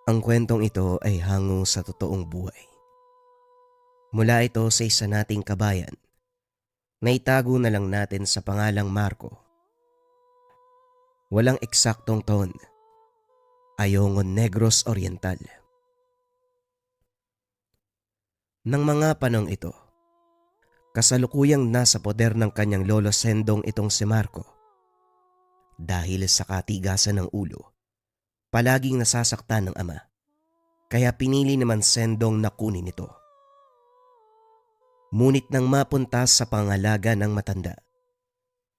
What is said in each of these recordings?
Ang kwentong ito ay hango sa totoong buhay. Mula ito sa isa nating kabayan na itago na lang natin sa pangalang Marco. Walang eksaktong taon. Ayongon Negros Oriental. Nang mga panong ito, kasalukuyang nasa poder ng kanyang lolo Sendong itong si Marco. Dahil sa katigasan ng ulo, palaging nasasaktan ng ama. Kaya pinili naman Sendong na kunin ito. Ngunit nang mapunta sa pangalaga ng matanda,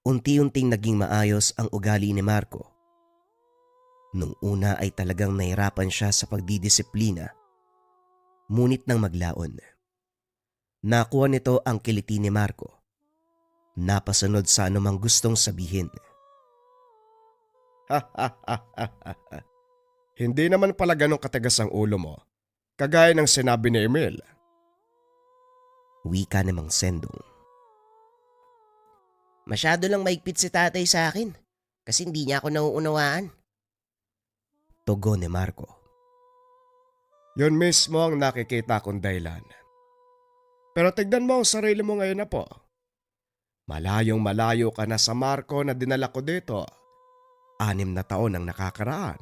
unti-unting naging maayos ang ugali ni Marco. Nung una ay talagang nahirapan siya sa pagdidisiplina. Ngunit nang maglaon, nakuha nito ang kiliti ni Marco. Napasunod sa anumang gustong sabihin. Hindi naman pala ganong katigas ang ulo mo, kagaya ng sinabi ni Emil. Wika ni Mang Sendong. Masyado lang maigpit si tatay sa akin kasi hindi niya ako nauunawaan. Tugon ni Marco. Yun mismo ang nakikita kong dahilan. Pero tignan mo ang sarili mo ngayon na po. Malayong malayo ka na sa Marco na dinala ko dito. 6 na taon ang nakakaraan.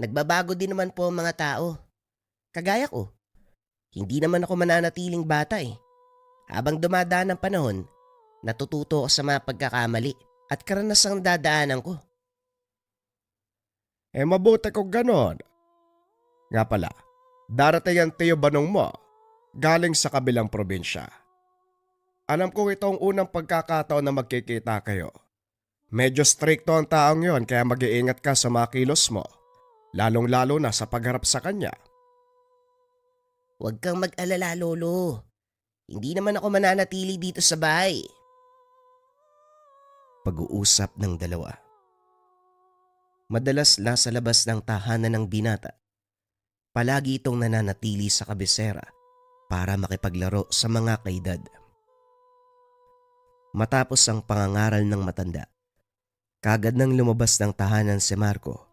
Nagbabago din naman po ang mga tao. Kagaya ko. Hindi naman ako mananatiling bata eh. Habang dumadaan ang panahon, natututo ako sa mga pagkakamali at karanasang dadaanan ko. Mabuti kung ganon. Nga pala, darating ang tiyo banong mo, galing sa kabilang probinsya. Alam ko itong unang pagkakataon na magkikita kayo. Medyo stricto ang taong yon kaya mag-iingat ka sa mga kilos mo, lalong-lalo na sa pagharap sa kanya. Huwag kang mag-alala, Lolo. Hindi naman ako mananatili dito sa bahay. Pag-uusap ng dalawa. Madalas nasa labas ng tahanan ng binata. Palagi itong nananatili sa kabisera para makipaglaro sa mga kaedad. Matapos ang pangangaral ng matanda, kagad nang lumabas ng tahanan si Marco.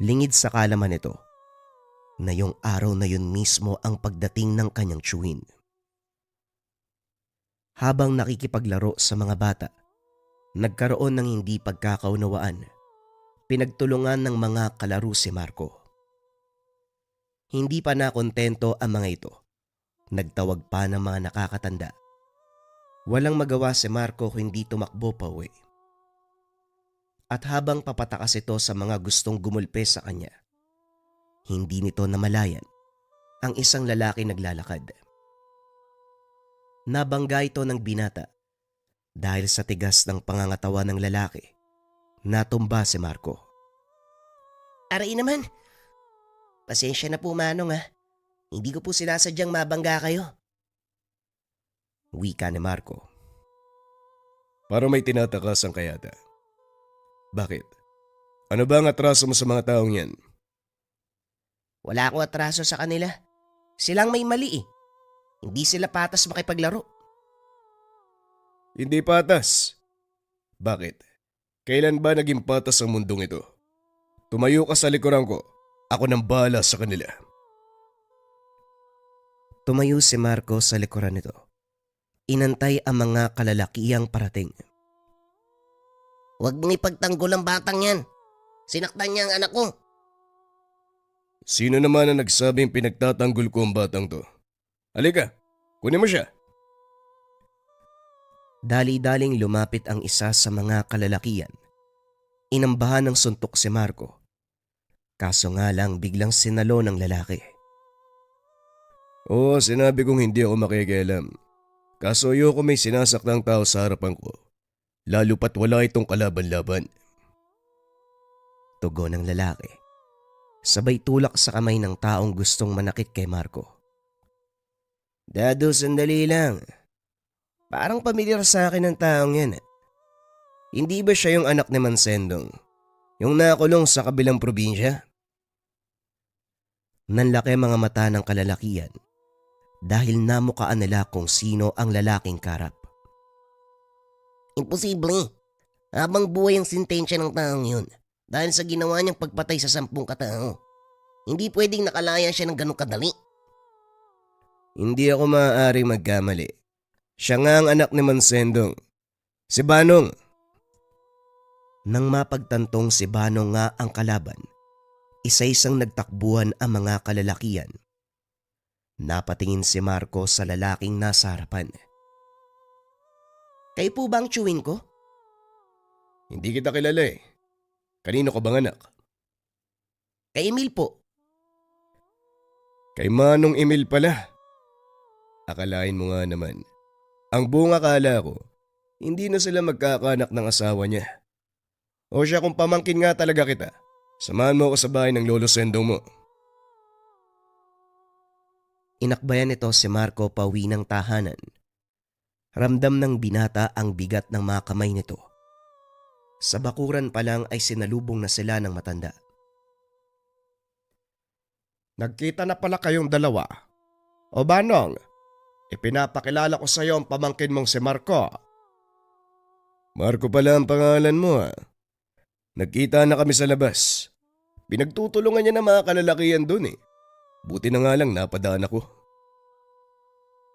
Lingid sa kalaman nito na yung araw na yun mismo ang pagdating ng kanyang tiyuhin. Habang nakikipaglaro sa mga bata, nagkaroon ng hindi pagkakaunawaan. Pinagtulungan ng mga kalaro si Marco. Hindi pa nakontento ang mga ito. Nagtawag pa ng mga nakakatanda. Walang magawa si Marco kung hindi tumakbo pa uwi. At habang papatakas ito sa mga gustong gumulpe sa kanya, hindi nito namalayan ang isang lalaki naglalakad. Nabangga ito ng binata dahil sa tigas ng pangangatawa ng lalaki. Natumba si Marco. Aray naman. Pasensya na po, Manong ha. Hindi ko po sinasadyang mabangga kayo. Wika ni Marco. Para may tinatakas ang kayata. Bakit? Ano ba ang atraso mo sa mga taong yan? Wala akong atraso sa kanila. Silang may mali eh. Hindi sila patas makipaglaro. Hindi patas. Bakit? Kailan ba naging patas ang mundong ito? Tumayo ka sa likuran ko. Ako nang bahala sa kanila. Tumayo si Marco sa likuran nito. Inantay ang mga kalalakiyang parating. Huwag mong ipagtanggol ang batang yan. Sinaktan niya ang anak ko. Sino naman ang nagsabing pinagtatanggol ko ang batang to? Halika, kunin mo siya. Dali-daling lumapit ang isa sa mga kalalakian. Inambahan ng suntok si Marco. Kaso nga lang biglang sinalo ng lalaki. Oo, sinabi kong hindi ako makikialam. Kaso ayoko may sinasaklang tao sa harapan ko. Lalo pat wala itong kalaban-laban. Tugon ng lalaki. Sabay tulak sa kamay ng taong gustong manakit kay Marco. Dado, sandali lang. Parang pamilyar sa akin ang taong yan. Hindi ba siya yung anak ni Mansendong? Yung nakulong sa kabilang probinsya? Nanlaki mga mata ng kalalakian dahil namukaan nila kung sino ang lalaking karap. Imposible. Habang buhay ang sintensya ng taong yun. dahil sa ginawa niyang pagpatay sa 10 katao. Hindi pwedeng nakalaya siya ng ganun kadali. Hindi ako maaaring magkamali. Siya nga ang anak ni Mansendong. Si Banong. Nang mapagtantong si Banong nga ang kalaban, isa-isang nagtakbuhan ang mga kalalakian. Napatingin si Marco sa lalaking nasa harapan. Kayo po ba ang tiyuhin ko? Hindi kita kilala eh. Kanino ka bang anak? Kay Emil po. Kay Manong Emil pala. Akalain mo nga naman. Ang buong akala ko, hindi na sila magkakaanak ng asawa niya. O siya kung pamangkin nga talaga kita, samahan mo ako sa bahay ng lolo Sendong mo. Inakbayan nito si Marco pauwi ng tahanan. Ramdam ng binata ang bigat ng mga kamay nito. Sa bakuran pa lang ay sinalubong na sila ng matanda. Nagkita na pala kayong dalawa. O Banong, ipinapakilala ko sa iyo ang pamangkin mong si Marco. Marco pala ang pangalan mo ha. Nagkita na kami sa labas. Pinagtutulungan niya ng mga kalalakihan dun eh. Buti na nga lang napadaan ako.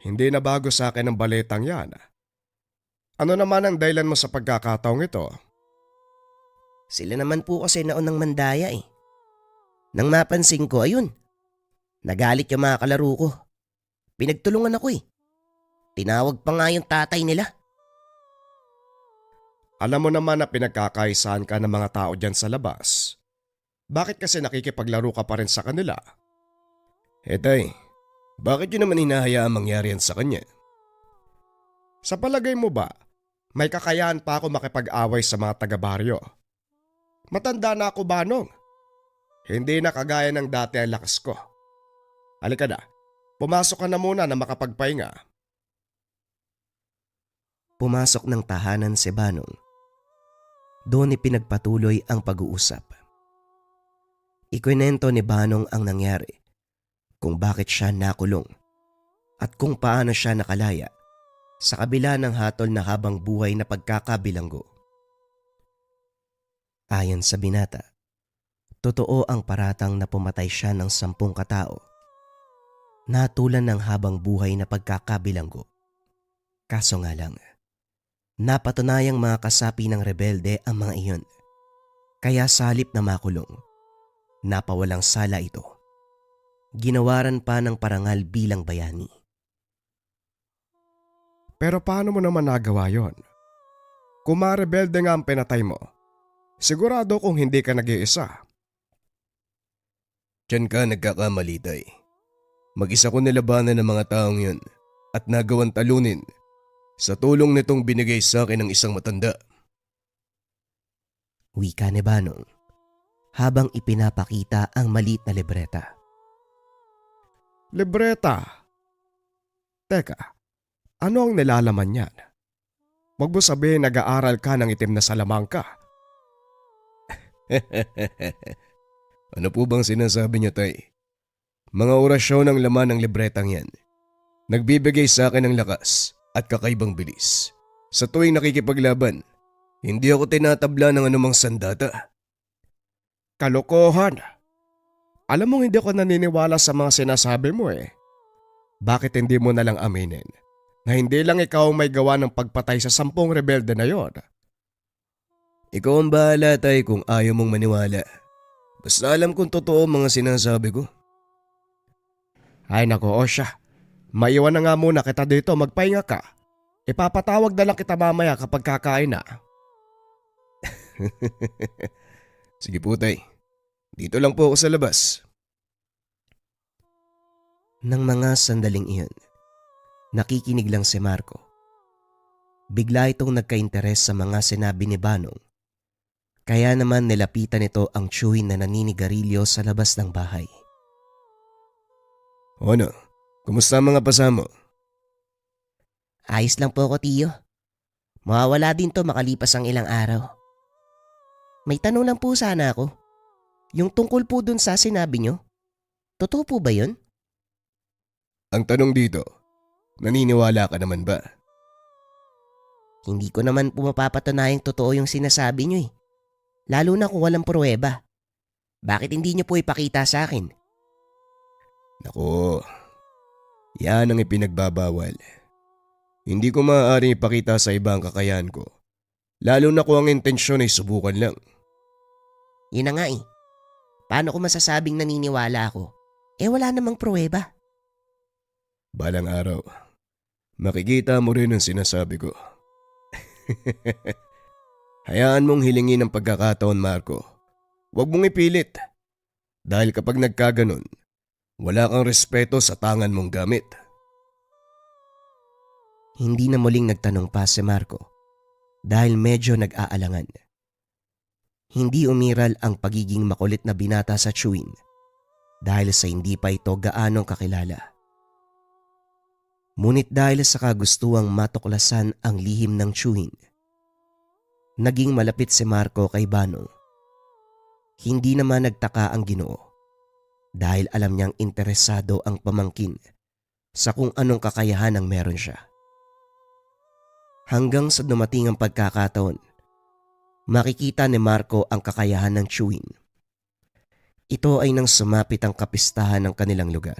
Hindi na bago sa akin ang baletang yan. Ano naman ang dahilan mo sa pagkakataong ito? Sila naman po kasi naunang mandaya eh. Nang mapansin ko, ayun. Nagalit yung mga kalaro ko. Pinagtulungan ako eh. Tinawag pa nga yung tatay nila. Alam mo naman na pinagkakaisahan ka ng mga tao dyan sa labas. Bakit kasi nakikipaglaro ka pa rin sa kanila? Tay, bakit yun naman hinahayaan mangyari yan sa kanya? Sa palagay mo ba, may kakayahan pa ako makipag-away sa mga taga-baryo? Matanda na ako, Banong. Hindi na kagaya ng dati ang lakas ko. Halika na, pumasok ka na muna na makapagpahinga. Pumasok ng tahanan si Banong. Doon ipinagpatuloy ang pag-uusap. Ikwinento ni Banong ang nangyari, kung bakit siya nakulong at kung paano siya nakalaya sa kabila ng hatol na habang buhay na pagkakabilanggo. Ayon sa binata, totoo ang paratang na pumatay siya ng 10 katao, natulan ng habang buhay na pagkakabilanggo. Kaso nga lang, napatunayang mga kasapi ng rebelde ang mga iyon, kaya sa halip na makulong, napawalang sala ito. Ginawaran pa ng parangal bilang bayani. Pero paano mo naman nagawa yon? Kung mga rebelde nga ang pinatay mo, sigurado kung hindi ka nag-iisa. Diyan ka nagkakamali, Tay. Mag-isa ko nilabanan ng mga taong yun at nagawan talunin sa tulong nitong binigay sa akin ng isang matanda. Wika ni Banong habang ipinapakita ang maliit na libreta. Libreta? Teka, ano ang nilalaman niyan? Huwag mo sabihin nag-aaral ka ng itim na salamangka. Ano po bang sinasabi niyo, Tay? Mga orasyon ang laman ng libretang yan. Nagbibigay sa akin ng lakas at kakaibang bilis. Sa tuwing nakikipaglaban, hindi ako tinatabla ng anumang sandata. Kalokohan! Alam mo hindi ako naniniwala sa mga sinasabi mo eh. Bakit hindi mo na lang aminin na hindi lang ikaw may gawa ng pagpatay sa 10 rebelde na yon? Ikaw ang bahala, Tay, kung ayaw mong maniwala. Basta alam kong totoo ang mga sinasabi ko. Ay nako, Osha. Maiwan na nga muna kita dito, magpahinga ka. Ipapatawag na lang kita mamaya kapag kakain na. Sige po, Tay. Dito lang po ako sa labas. Nang mga sandaling iyon, nakikinig lang si Marco. Bigla itong nagka-interes sa mga sinabi ni Banong. Kaya naman nilapitan nito ang tiyuhin na naninigarilyo sa labas ng bahay. Ano? Kumusta ang mga pasamo? Ayos lang po ako, tiyo. Mawawala din to makalipas ang ilang araw. May tanong lang po sana ako. Yung tungkol po dun sa sinabi nyo, totoo po ba yun? Ang tanong dito, naniniwala ka naman ba? Hindi ko naman po mapapatunayang totoo yung sinasabi nyo eh. Lalo na kung walang pruweba. Bakit hindi niyo po ipakita sa akin? Naku, yan ang ipinagbabawal. Hindi ko maaaring ipakita sa iba ang kakayahan ko. Lalo na kung ang intensyon ay subukan lang. Yun na nga eh. Paano ko masasabing naniniwala ako? Wala namang pruweba. Balang araw, makikita mo rin ang sinasabi ko. Hayaan mong hilingin ang pagkakataon, Marco. Huwag mong ipilit. Dahil kapag nagkaganon, wala kang respeto sa tangan mong gamit. Hindi na muling nagtanong pa si Marco dahil medyo nag-aalangan. Hindi umiral ang pagiging makulit na binata sa Chewin dahil sa hindi pa ito gaanong kakilala. Ngunit dahil sa kagustuhang matuklasan ang lihim ng Chewin, naging malapit si Marco kay Banong. Hindi naman nagtaka ang Ginoo dahil alam niyang interesado ang pamangkin sa kung anong kakayahan ang meron siya. Hanggang sa dumating ang pagkakataon, makikita ni Marco ang kakayahan ng Chewin. Ito ay nang sumapit ang kapistahan ng kanilang lugar.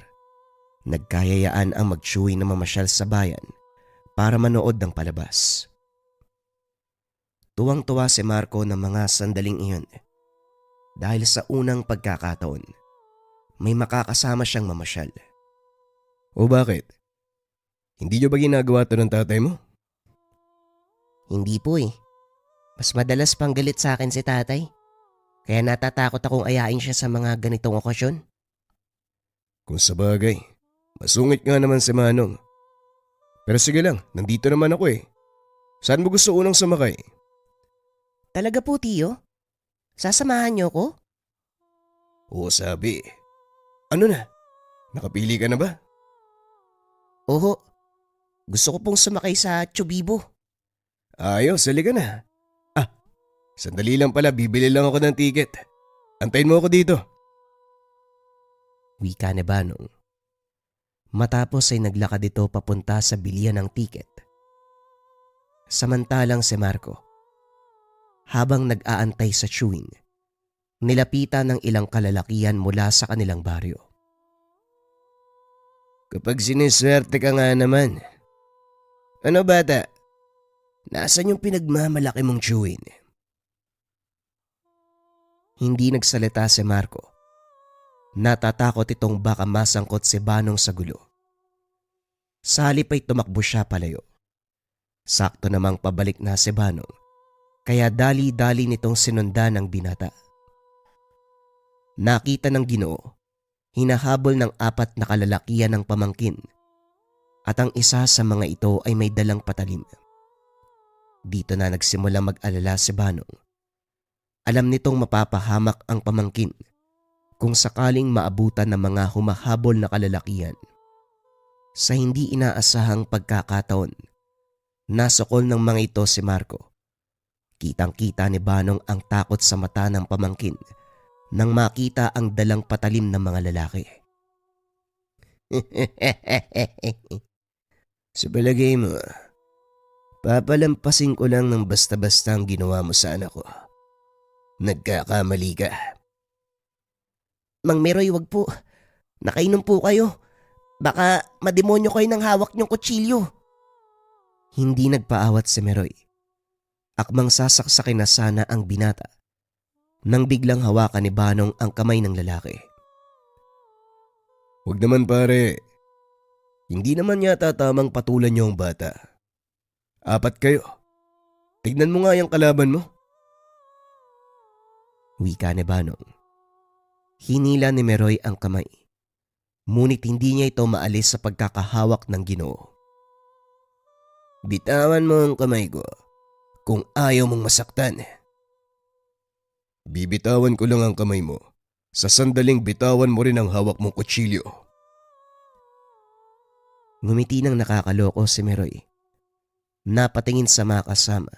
Nagkayayaan ang mag-Chewin na mamasyal sa bayan para manood ng palabas. Tuwang-tuwa si Marco ng mga sandaling iyon dahil sa unang pagkakataon, may makakasama siyang mamasyal. O bakit? Hindi niyo ba ginagawa ito ng tatay mo? Hindi po eh. Mas madalas pang galit sa akin si tatay. Kaya natatakot akong ayain siya sa mga ganitong okasyon. Kung sabagay, masungit nga naman si Manong. Pero sige lang, nandito naman ako eh. Saan mo gusto unang sumakay? Talaga po, Tiyo? Sasamahan niyo ko? Oo, sabi. Ano na? Nakapili ka na ba? Oho. Gusto ko pong sumakay sa Chubibo. Ayos, halika na. Sandali lang pala, bibili lang ako ng ticket. Antayin mo ako dito. Wika ni Banong. Matapos ay naglakad ito papunta sa bilihan ng tiket. Samantalang si Marco, habang nag-aantay sa Chewin, nilapitan ng ilang kalalakihan mula sa kanilang baryo. Kapag siniswerte ka nga naman. Ano bata? Nasaan yung pinagmamalaki mong Chewin? Hindi nagsalita si Marco. Natatakot itong baka masangkot si Banong sa gulo. Sa halip ay tumakbo siya palayo. Sakto namang pabalik na si Banong, kaya dali-dali nitong sinundan ng binata. Nakita ng Ginoo, hinahabol ng 4 na kalalakihan ng pamangkin at ang isa sa mga ito ay may dalang patalim. Dito na nagsimula mag-alala si Banong. Alam nitong mapapahamak ang pamangkin kung sakaling maabutan ng mga humahabol na kalalakihan. Sa hindi inaasahang pagkakataon, nasukol ng mga ito si Marco. Kitang-kita ni Banong ang takot sa mata ng pamangkin nang makita ang dalang patalim ng mga lalaki. Sa palagay mo, papalampasin ko lang ng basta-basta ang ginawa mo sa anak ko. Nagkakamali ka. Mang Meroy, wag po. Nakainom po kayo. Baka mademonyo kayo ng hawak niyong kutsilyo. Hindi nagpaawat si Meroy. Akmang sasaksakin na sana ang binata nang biglang hawakan ni Banong ang kamay ng lalaki. Huwag naman pare. Hindi naman yata tamang patulan niyo ang bata. 4 kayo. Tignan mo nga yung kalaban mo. Wika ni Banong. Hinila ni Meroy ang kamay. Ngunit hindi niya ito maalis sa pagkakahawak ng Ginoo. Bitawan mo ang kamay ko kung ayaw mong masaktan. Bibitawan ko lang ang kamay mo. Sa sandaling bitawan mo rin ang hawak mong kutsilyo. Ngumiti ng nakakaloko si Meroy. Napatingin sa mga kasama,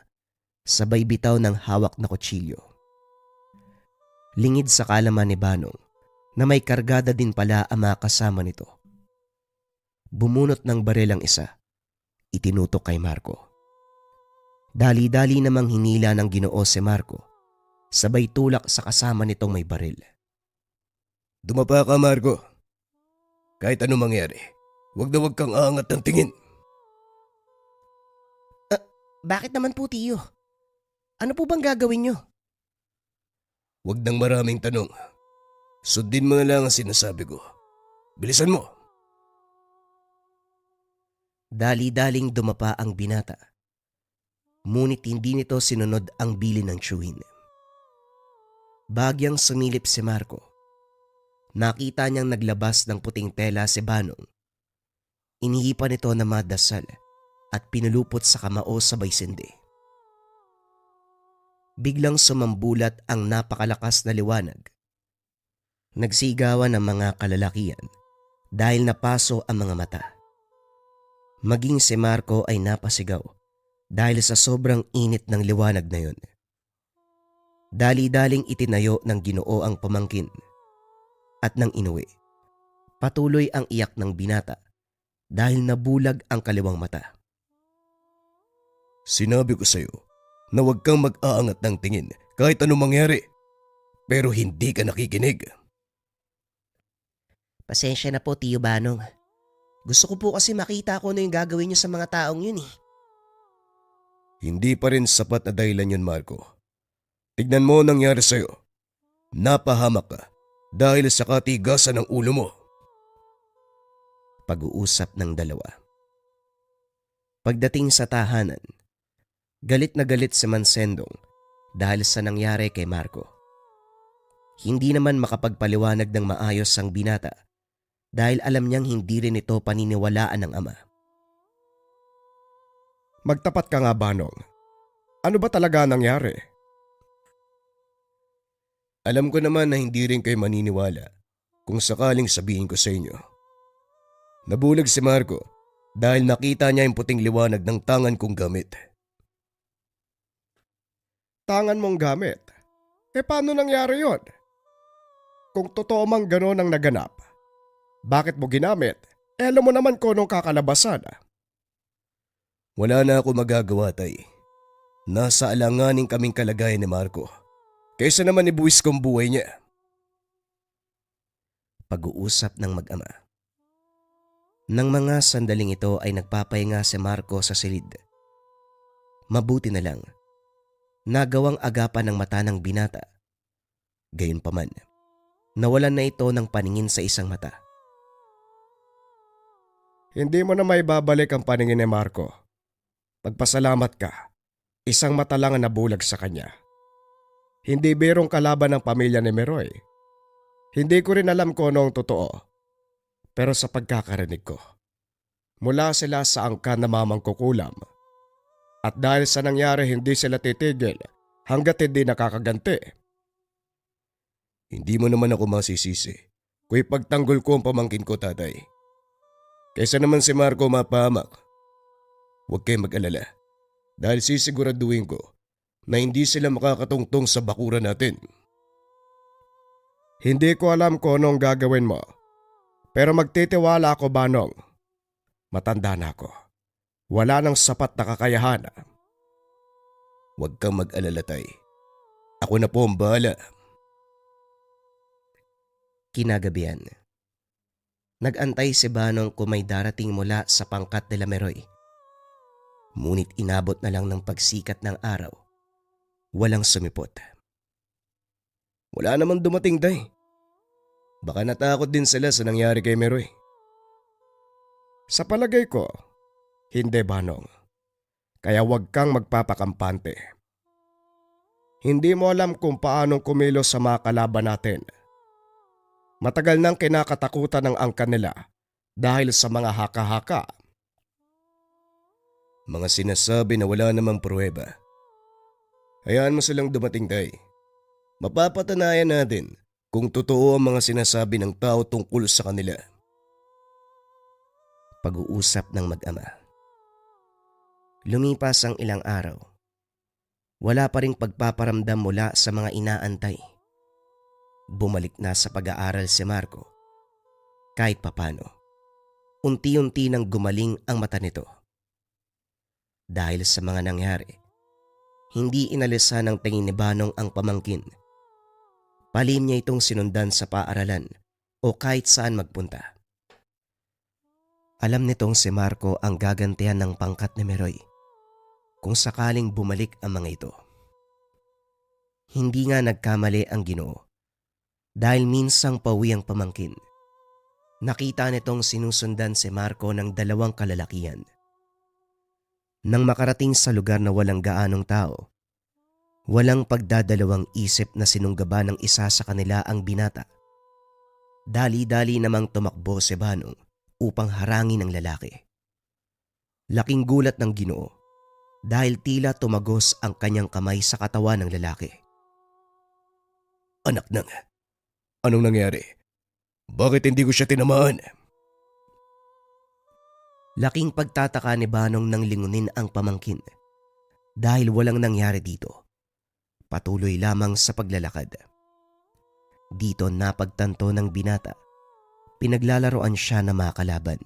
sabay bitaw ng hawak na kutsilyo. Lingid sa kalaman ni Banong na may kargada din pala ang mga kasama nito. Bumunot ng baril ang isa, itinutok kay Marco. Dali-dali namang hinila ng Ginoo si Marco sabay tulak sa kasama nitong may baril. Dumapa ka, Marco. Kahit anong mangyari, wag kang aangat ng tingin. Bakit naman po, tiyo? Ano po bang gagawin nyo? Wag nang maraming tanong. Sundin mo na lang ang sinasabi ko. Bilisan mo. Dali-daling dumapa ang binata. Ngunit hindi nito sinunod ang bilin ng tiyuhin. Bagyang sumilip si Marco. Nakita niyang naglabas ng puting tela si Banong. Inihipan nito na madasal at pinulupot sa kamao sabay sindi. Biglang sumambulat ang napakalakas na liwanag. Nagsigawan ang mga kalalakian dahil napaso ang mga mata. Maging si Marco ay napasigaw dahil sa sobrang init ng liwanag na yun. Dali-daling itinayo ng Ginoo ang pamangkin at nang inuwi. Patuloy ang iyak ng binata dahil nabulag ang kaliwang mata. Sinabi ko sa'yo na huwag kang mag-aangat ng tingin kahit anong mangyari. Pero hindi ka nakikinig. Pasensya na po, Tiyo Banong. Gusto ko po kasi makita ko ano yung gagawin nyo sa mga taong yun eh. Hindi pa rin sapat na dahilan yun, Marco. Tignan mo ang nangyari sa'yo. Napahamak ka dahil sa katigasan ng ulo mo. Pag-uusap ng dalawa. Pagdating sa tahanan, galit na galit si Mansendong dahil sa nangyari kay Marco. Hindi naman makapagpaliwanag ng maayos ang binata dahil alam niyang hindi rin ito paniniwalaan ng ama. Magtapat ka nga, Banong. Ano ba talaga nangyari? Alam ko naman na hindi rin kayo maniniwala kung sakaling sabihin ko sa inyo. Nabulag si Marco dahil nakita niya yung puting liwanag ng tangan kong gamit. Tangan mong gamit? Paano nangyari yon? Kung totoo mang gano'n ang naganap, bakit mo ginamit? Alam mo naman kung anong kakalabasan. Wala na ako magagawa, tay. Nasa alanganing kaming kalagayan ni Marco. Kaysa naman ibuwis kong buhay niya. Pag-uusap ng mag-ama. Nang mga sandaling ito ay nagpapahinga si Marco sa silid. Mabuti na lang, nagawang agapan ng mata ng binata. Gayunpaman, nawalan na ito ng paningin sa isang mata. Hindi mo na may babalik ang paningin ni Marco. Magpasalamat ka. Isang mata lang ang nabulag sa kanya. Hindi birong kalaban ng pamilya ni Meroy. Hindi ko rin alam kung ano ang totoo. Pero sa pagkakarinig ko, mula sila sa angkan na mamangkukulam. At dahil sa nangyari hindi sila titigil hanggat hindi nakakaganti. Hindi mo naman ako masisisi kung ipagtanggol ko ang pamangkin ko, tatay. Kaysa naman si Marco mapahamak. Huwag kayong mag-alala dahil sisiguraduhin ko na hindi sila makakatungtong sa bakuran natin. Hindi ko alam kung anong gagawin mo, pero magtitiwala ako, Banong. Matanda na ako. Wala nang sapat na kakayahan. Huwag kang mag-alala, tay. Ako na po ang bahala. Kinagabihan. Nag-antay si Banong kung may darating mula sa pangkat nila Meroy. Ngunit inabot na lang ng pagsikat ng araw. Walang sumipot. Wala namang dumating, tay. Baka natakot din sila sa nangyari kay Meroy. Sa palagay ko, hindi, Banong. Kaya huwag kang magpapakampante. Hindi mo alam kung paanong kumilos sa mga kalaban natin. Matagal nang kinakatakutan ng angkan nila dahil sa mga haka-haka. Mga sinasabi na wala namang pruweba. Hayaan mo silang dumating, tay. Mapapatunayan natin kung totoo ang mga sinasabi ng tao tungkol sa kanila. Pag-uusap ng mag-ama. Lumipas ang ilang araw. Wala pa ring pagpaparamdam mula sa mga inaantay. Bumalik na sa pag-aaral si Marco. Kahit papano, unti-unti nang gumaling ang mata nito. Dahil sa mga nangyari, Hindi inalisan ng tingin ni Banong ang pamangkin. Palihim niya itong sinundan sa paaralan o kahit saan magpunta. Alam nitong si Marco ang gagantihan ng pangkat ni Meroy kung sakaling bumalik ang mga ito. Hindi nga nagkamali ang Ginoo dahil minsang pauwi ang pamangkin. Nakita nitong sinusundan si Marco ng dalawang kalalakihan. Nang makarating sa lugar na walang gaanong tao, walang pagdadalawang isip na sinunggaban ng isa sa kanila ang binata. Dali-dali namang tumakbo si Banong upang harangin ang lalaki. Laking gulat ng Ginoo dahil tila tumagos ang kanyang kamay sa katawan ng lalaki. Anak nang, anong nangyari? Bakit hindi ko siya tinamaan? Laking pagtataka ni Banong nang lingunin ang pamangkin dahil walang nangyari dito. Patuloy lamang sa paglalakad. Dito napagtanto ng binata, pinaglalaroan siya na makalaban.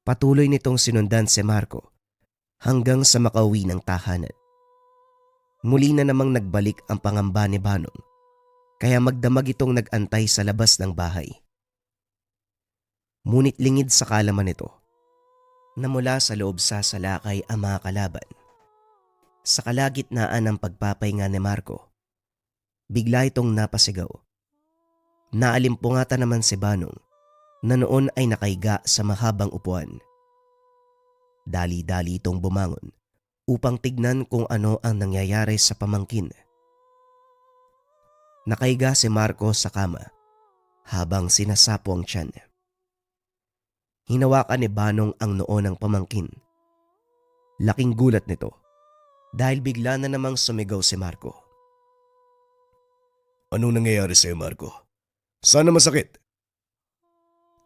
Patuloy nitong sinundan si Marco hanggang sa makauwi ng tahanan. Muli na namang nagbalik ang pangamba ni Banong kaya magdamag itong nag-antay sa labas ng bahay. Ngunit lingid sa kalaman nito na mula sa loob sasalakay ang mga kalaban. Sa kalagitnaan ng pagpapahinga ni Marco, bigla itong napasigaw. Naalimpungatan naman si Banong na noon ay nakahiga sa mahabang upuan. Dali-dali itong bumangon upang tignan kung ano ang nangyayari sa pamangkin. Nakahiga si Marco sa kama habang sinasapo ang tiyan. Hinawakan ni Banong ang noo ng pamangkin. Laking gulat nito dahil bigla na namang sumigaw si Marco. Anong nangyayari sa'yo, Marco? Sana masakit?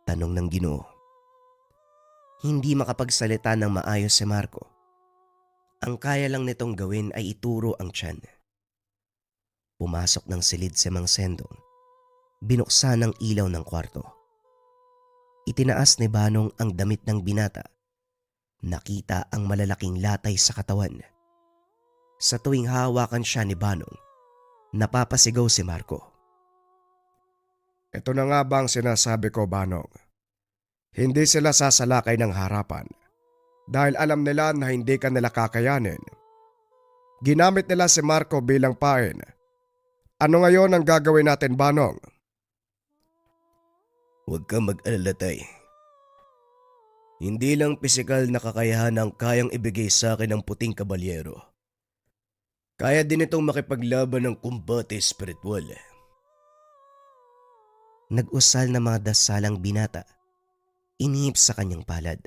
Tanong ng Ginoo. Hindi makapagsalita ng maayos si Marco. Ang kaya lang nitong gawin ay ituro ang tiyan. Pumasok ng silid si Mang Sendong. Binuksan ang ilaw ng kwarto. Itinaas ni Banong ang damit ng binata. Nakita ang malalaking latay sa katawan. Sa tuwing hawakan siya ni Banong, napapasigaw si Marco. Ito na nga ba ang sinasabi ko, Banong? Hindi sila sasalakay ng harapan dahil alam nila na hindi ka nila kakayanin. Ginamit nila si Marco bilang pain. Ano ngayon ang gagawin natin, Banong? Huwag kang mag-alala, Tay. Hindi lang pisikal na kakayahan ang kayang ibigay sa akin ng puting kabalyero. Kaya din itong makipaglaban ng kumbate espiritual. Nag-usal na mga dasalang binata, inihip sa kanyang palad,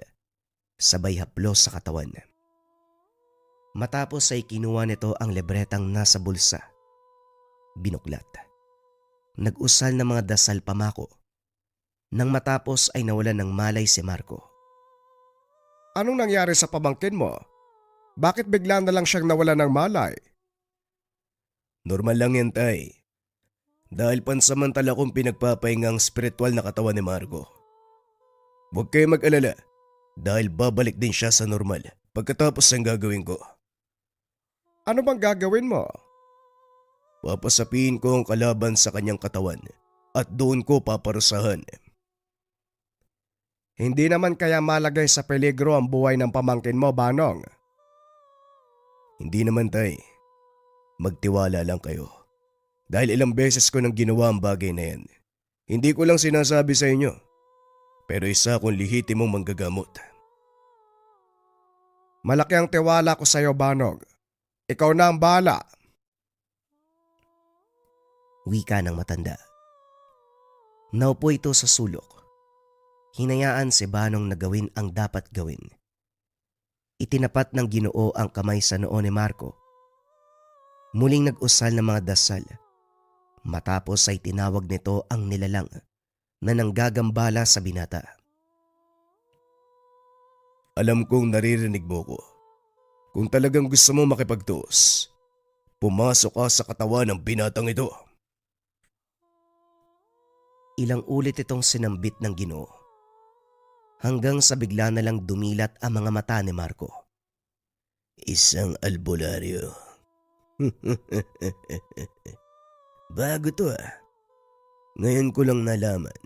sabay haplos sa katawan. Matapos ay kinuha nito ang libretang nasa bulsa. Binuklat. Nag-usal na mga dasal pamako. Nang matapos ay nawalan ng malay si Marco. Anong nangyari sa pamangkin mo? Bakit bigla na lang siyang nawala ng malay? Normal lang yan, Tay. Dahil pansamantala kong pinagpapahinga ang spiritual na katawan ni Marco. Huwag kayo mag-alala dahil babalik din siya sa normal pagkatapos ang gagawin ko. Ano bang gagawin mo? Papasapiin ko ang kalaban sa kanyang katawan at doon ko paparusahan. Hindi naman kaya malagay sa peligro ang buhay ng pamangkin mo, Banong? Hindi naman, Tay. Magtiwala lang kayo. Dahil ilang beses ko nang ginawa ang bagay na yan. Hindi ko lang sinasabi sa inyo. Pero isa akong lihitimong manggagamot. Malaki ang tiwala ko sa iyo, Banong. Ikaw na ang bahala. Wika ng matanda. Naupo ito sa sulok. Hinayaan si Banong na gawin ang dapat gawin. Itinapat ng Ginoo ang kamay sa noo ni Marco. Muling nag-usal ng mga dasal. Matapos ay tinawag nito ang nilalang na nanggagambala sa binata. Alam kong naririnig mo ko. Kung talagang gusto mo makipagtuos, pumasok ka sa katawan ng binatang ito. Ilang ulit itong sinambit ng Ginoo. Hanggang sa bigla na lang dumilat ang mga mata ni Marco. Isang albularyo. Bago to ah. Ngayon ko lang nalaman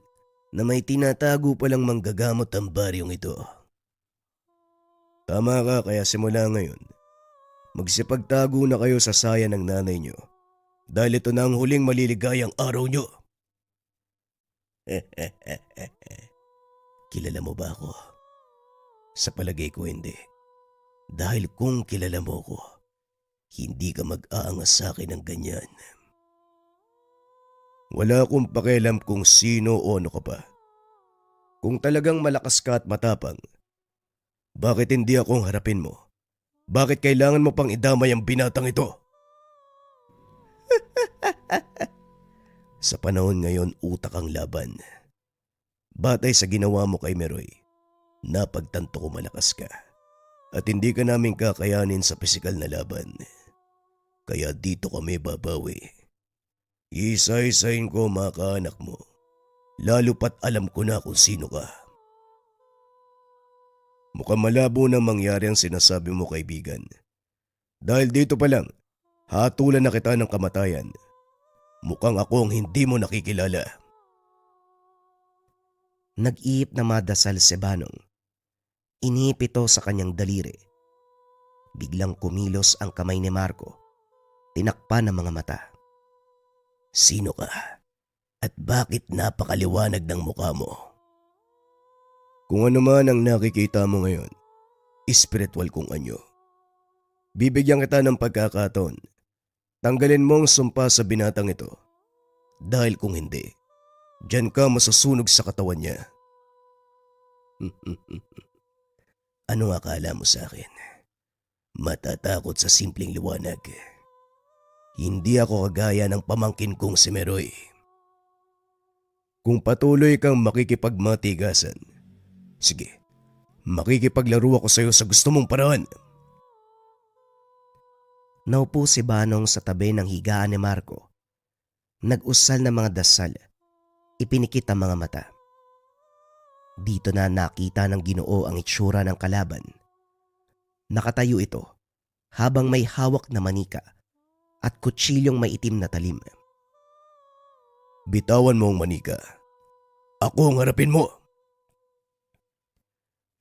na may tinatago palang manggagamot ang baryong ito. Tama ka, kaya simula ngayon, magsipagtago na kayo sa saya ng nanay nyo dahil ito na ang huling maliligayang araw nyo. Kilala mo ba ako? Sa palagay ko hindi. Dahil kung kilala mo ko, hindi ka mag-aangas sa akin ng ganyan. Wala akong pakialam kung sino o ano ka pa. Kung talagang malakas ka at matapang, bakit hindi akong harapin mo? Bakit kailangan mo pang idamay ang binatang ito? Sa panahon ngayon, utak ang laban. Batay sa ginawa mo kay Meroy, napagtanto ko malakas ka. At hindi ka namin kakayanin sa pisikal na laban. Kaya dito kami babawi. Isa-isahin ko mga kaanak mo. Lalo pat alam ko na kung sino ka. Mukhang malabo na mangyari ang sinasabi mo, kaibigan. Dahil dito pa lang, hatulan na kita ng kamatayan. Mukhang ako ang hindi mo nakikilala. Nag-iip na madasal si Banong. Inihip ito sa kanyang daliri. Biglang kumilos ang kamay ni Marco. Tinakpan ang mga mata. Sino ka? At bakit napakaliwanag ng mukha mo? Kung ano man ang nakikita mo ngayon, espiritual kong anyo. Bibigyan kita ng pagkakataon. Tanggalin mo ang sumpa sa binatang ito. Dahil kung hindi, diyan ka masusunog sa katawan niya. Ano akala mo sa akin? Matatakot sa simpleng liwanag. Hindi ako kagaya ng pamangkin kong si Meroy. Kung patuloy kang makikipagmatigasan, sige, makikipaglaro ako sa iyo sa gusto mong paraan. Naupo si Banong sa tabi ng higaan ni Marco. Nag-usal ng mga dasal. Ipinikit ang mga mata. Dito na nakita ng Ginoo ang itsura ng kalaban. Nakatayo ito habang may hawak na manika at kutsilyong may itim na talim. Bitawan mo ang manika. Ako ang harapin mo.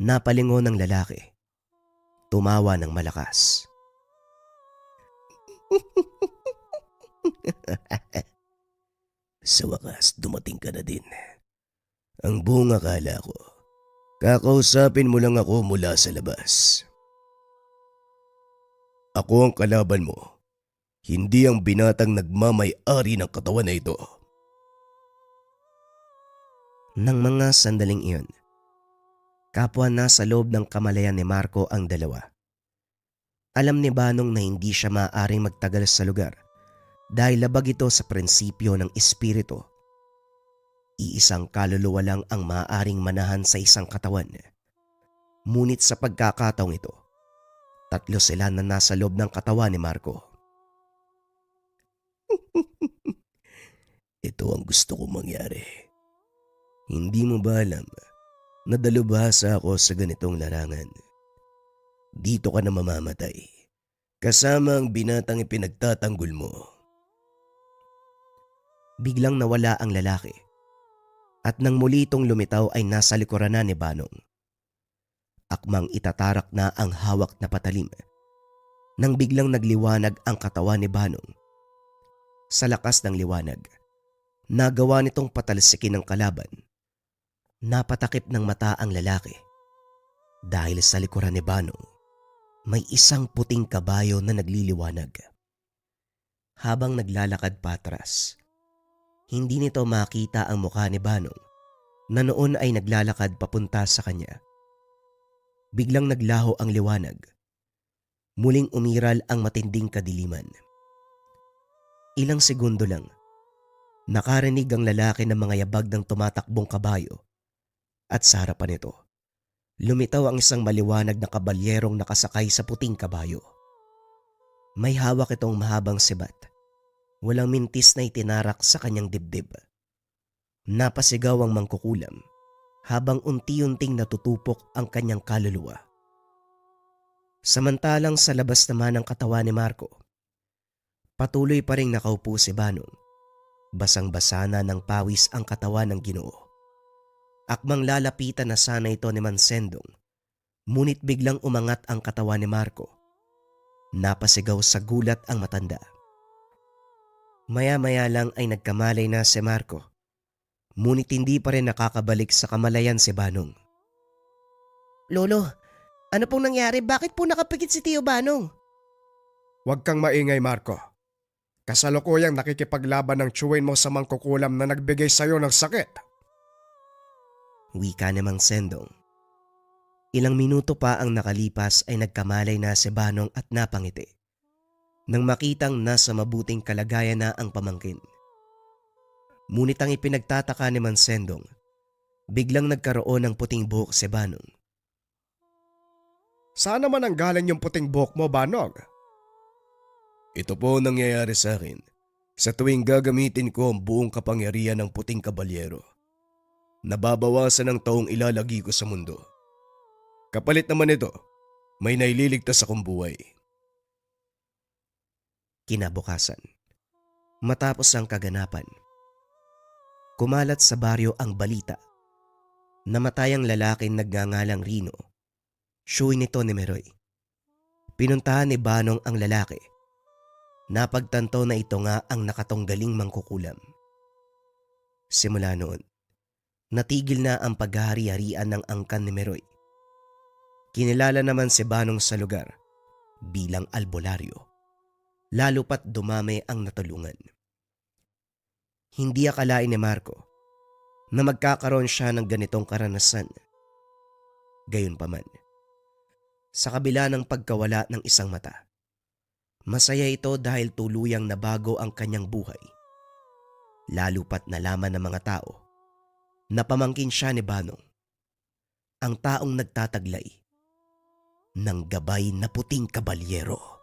Napalingon ng lalaki. Tumawa ng malakas. Sa wakas, dumating ka na din. Ang buong akala ko, kakausapin mo lang ako mula sa labas. Ako ang kalaban mo, hindi ang binatang nagmamay-ari ng katawan na ito. Nang mga sandaling iyon, kapwa na sa loob ng kamalayan ni Marco ang dalawa. Alam ni Banong na hindi siya maaaring magtagal sa lugar dahil labag ito sa prinsipyo ng espiritu. Iisang kaluluwa lang ang maaaring manahan sa isang katawan. Ngunit sa pagkakataong ito, tatlo sila na nasa loob ng katawan ni Marco. Ito ang gusto kong mangyari. Hindi mo ba alam na dalubhasa ako sa ganitong larangan? Dito ka na mamamatay, kasama ang binatang ipinagtatanggol mo. Biglang nawala ang lalaki at nang muli itong lumitaw ay nasa likuran na ni Banong. Akmang itatarak na ang hawak na patalim nang biglang nagliwanag ang katawan ni Banong. Sa lakas ng liwanag, nagawa nitong patalsikin ng kalaban. Napatakip ng mata ang lalaki dahil sa likuran ni Banong may isang puting kabayo na nagliliwanag. Habang naglalakad patras, hindi nito makita ang mukha ni Banong na noon ay naglalakad papunta sa kanya. Biglang naglaho ang liwanag. Muling umiral ang matinding kadiliman. Ilang segundo lang, nakarinig ang lalaki ng mga yabag ng tumatakbong kabayo at sa harapan nito, lumitaw ang isang maliwanag na kabalyerong nakasakay sa puting kabayo. May hawak itong mahabang sibat. Walang mintis na itinarak sa kanyang dibdib. Napasigaw ang mangkukulam habang unti-unting natutupok ang kanyang kaluluwa. Samantalang sa labas naman ng katawan ni Marco, patuloy pa rin nakaupo si Banong. Basang-basa na ng pawis ang katawan ng Ginoo. Akmang lalapitan na sana ito ni Mansendong, ngunit biglang umangat ang katawan ni Marco. Napasigaw sa gulat ang matanda. Maya-maya lang ay nagkamalay na si Marco, ngunit hindi pa rin nakakabalik sa kamalayan si Banong. Lolo, ano pong nangyari? Bakit po nakapikit si Tio Banong? Huwag kang maingay, Marco. Kasalukuyang nakikipaglaban ng tsuwin mo sa mangkukulam na nagbigay sa'yo ng sakit. Wika ni Mang Sendong. Ilang minuto pa ang nakalipas ay nagkamalay na si Banong at napangiti nang makitang nasa mabuting kalagayan na ang pamangkin. Ngunit ang ipinagtataka ni Mang Sendong, biglang nagkaroon ng puting buhok si Banong. Saan naman ang galing yung puting buhok mo, Banog? Ito po ang nangyayari sa akin sa tuwing gagamitin ko ang buong kapangyarihan ng puting kabalyero. Nababawasan ang taong ilalagi ko sa mundo. Kapalit naman ito, may naililigtas akong buhay. Kinabukasan, matapos ang kaganapan, kumalat sa baryo ang balita. Namatay ang lalaking nagngangalang Rino. Siyu'y nito ni Meroy. Pinuntahan ni Banong ang lalaki. Napagtanto na ito nga ang nakatunggaling mangkukulam. Simula noon, natigil na ang paghahari-harian ng angkan ni Meroy. Kinilala naman si Banong sa lugar bilang albularyo, lalo pat dumami ang natulungan. Hindi akalain ni Marco na magkakaroon siya ng ganitong karanasan. Gayunpaman, sa kabila ng pagkawala ng isang mata, masaya ito dahil tuluyang nabago ang kanyang buhay. Lalo pat nalaman ng mga tao na pamangkin siya ni Banong, ang taong nagtataglay ng gabay na puting kabalyero.